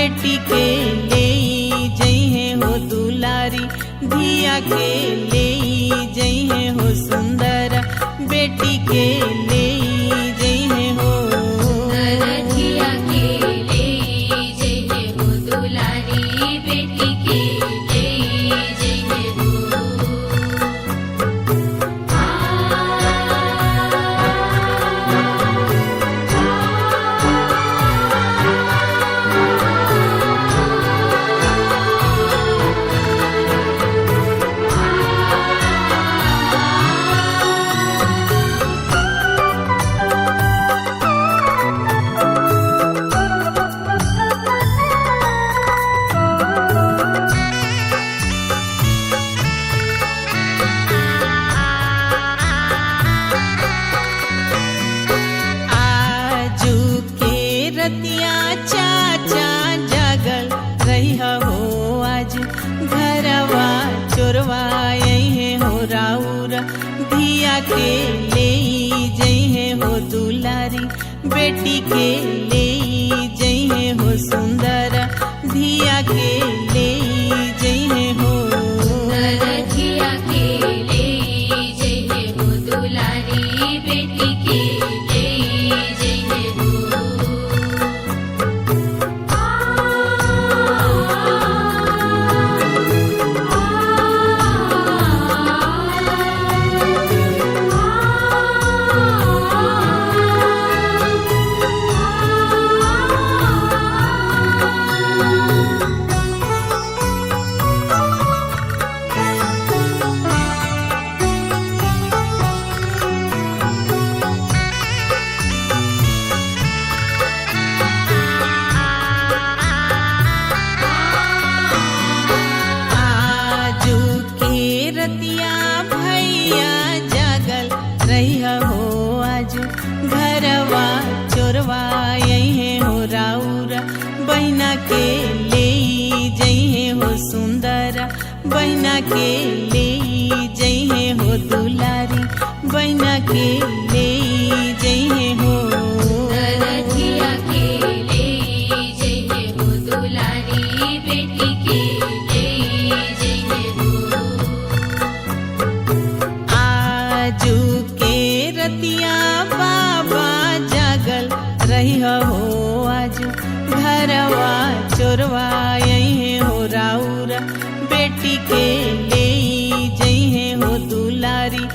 बेटी के ले जइहे हो दुलारी, धिया के ले जइहे हो सुंदर, बेटी के ले जइहे हो धिया के ले जइहे हो दुलारी, बेटी के ले जइहे हो। रतिया चाचा जागल रही हो आज, घरवा चोरवा यही हो राउर, धिया के ले जइहे हो दुलारी, बेटी के ले जइहे हो सुंदर, धिया के ले जइहे हो धिया के ले जइहे हो दुलारी, बेटी के ले जइहे हो। रतिया भैया जागल रही हो आज, घरवा चोरवा यही हो राउर, बहिना के ले जइहे हो सुंदर, बहिना के ले जइहे हो दुलारी, बहिना के ले जइहे हो धिया के ले जइहे हो दुलारी, बेटी के ले जइहे हो। आजू के रतिया बाबा जागल रही हो आज, घरवा चोरवा यही हो राउर, बेटी के ले जइहे हो दुलारी,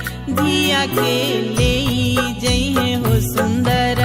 धिया के ले जइहे हो सुंदर,